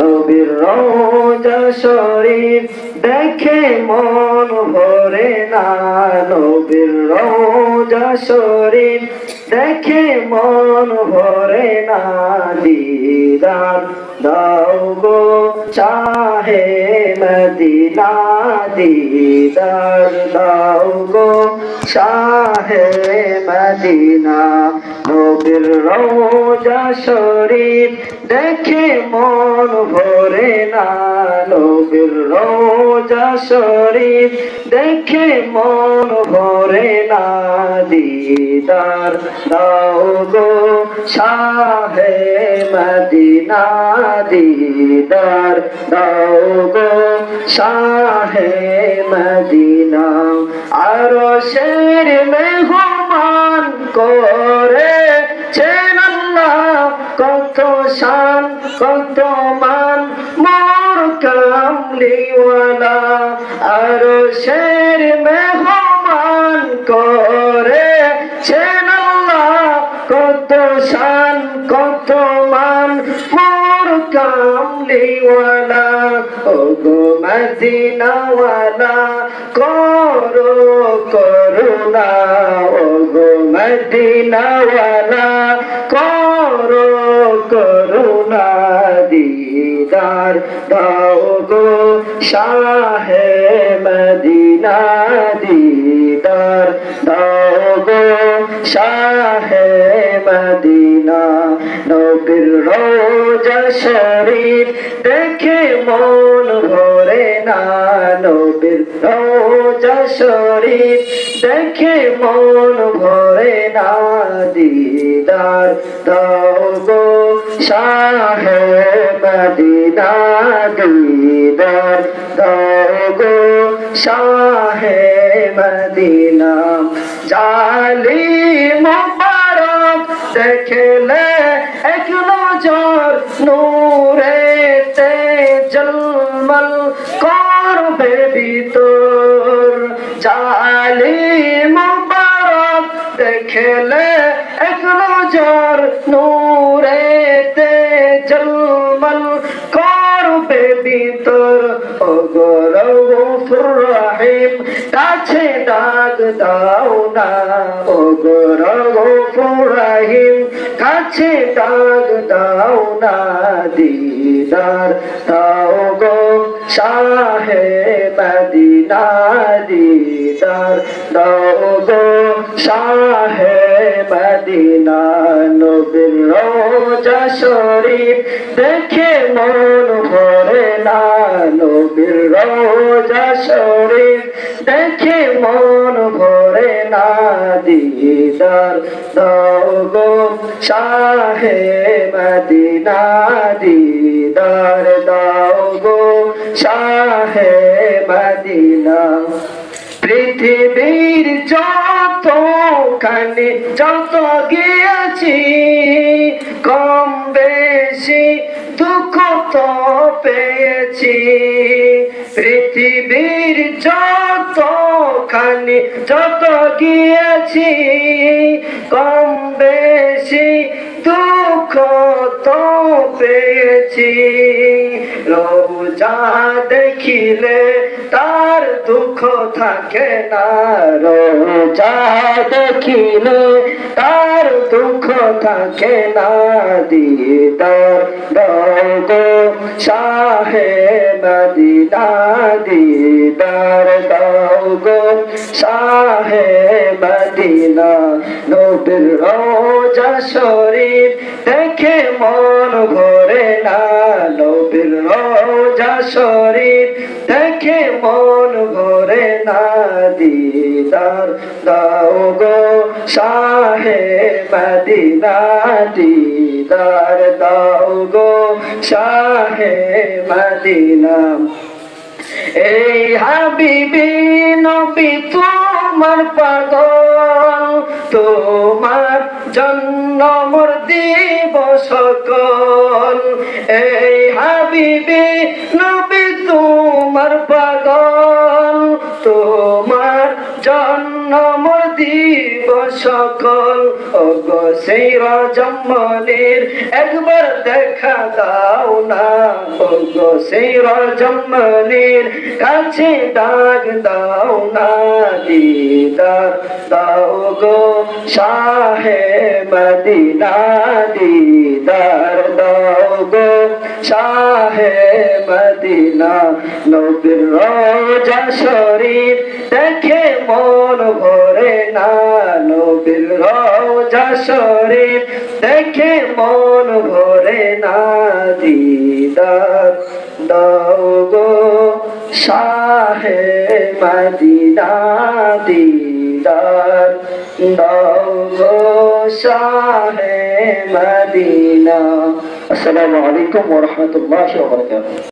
নবীর রওজা শরীফ দেখে মন ভরে না, নবীর রওজা শরীফ দেখে মন ভরে না, দিদার দাও গো শাহে মদিনা, দিদার দাও গো শাহে মদিনা। নবীর রওজা শরীফ দেখে মন ভরে না, নবীর রওজা শরীফ দেখে মন ভরে না, দিদার দাও গো শাহে মদিনা, দিদার দাও গো শাহে মদিনা। আরশের মেহমান করেছেন আল্লাহ, কত শান কত মান মোর কামলিওয়ালা। আরশের মেহমান করেছেন আল্লাহ, কত শান কত মান মোর কামলিওয়ালা। ওগো মদিনাওয়ালা করো করুণা, ওগো মদিনাওয়ালা করো করুণা, দিদার দাও গো শাহে মদিনা, দিদার দাও গো শাহে মদিনা। নবীর রওজা শরীফ দেখে মন ভরে না, নবীর রওজা শরীফ দেখে মন ভরে না, দিদার দাও গো শাহে মদিনা, দিদার দাও গো শাহে মদিনা। জালি মুবারক দেখলে এক নজর নূরেতে জলমল করবে ভিতর, জালি মুবারক দেখলে এক নজর নূরেতে জলমল করবে ভিতর। ওগো রউফুর রহিম কাছে ডাক দাও না, ওগো রউফুর রহিম কাছে ডাক দাও না, দিদার দাও গো শাহে মদিনা, দিদার দাও গো শাহে মদিনা। নবীর রওজা শরীফ দেখে মন ভরে না, নবীর রওজা শরীফ দেখে মন ভরে না, দিদার দাও গো শাহে মদিনা, দিদার দাও গো শাহে মদিনা। পৃথিবীর যতখানি যত গিয়েছি, কম বেশি দুঃখ তো পেয়েছি। পৃথিবীর যতখানি যত গিয়েছি, কম বেশি দুঃখ তো পেয়েছি। রওজা দেখিলে তার দুঃখ থাকে না, রওজা দেখিলে তার দুঃখ থাকে না, দিদার দাও গো শাহে মদিনা, দিদার দাও গো শাহে মদিনা। নবীর রওজা শরীফ দেখে মন ভরে না, নবীর রওজা শরীফ দেখে মন ভরে না, দিদার দাও গো শাহে মদিনা, দিদার দাও গো শাহে মদিনা। এই হাবিবি নবী তোমার পাগল, তোমার জন্য মোর দিব সকল। এই হাবিবি নবী তোমার পাগল, তোমার জন্য মোর দিব সকল। ওগো সেই রজমনির একবার দেখা দাও না, গো সেই রজমনির কাছে ডাক দাও না দিদার দাও গো শাহে মদিনা দিদার দাও গো শাহে মদিনা নবীর রওজা শরীফ দেখে মন ভরে না নবীর রওজা শরীফ দেখে মন ভরে না দিদার দাও গো শাহে মদিনা দিদার দাও গো শাহে মদিনা। আসসালামু আলাইকুম ওয়া রাহমাতুল্লাহি ওয়া বারাকাতুহু।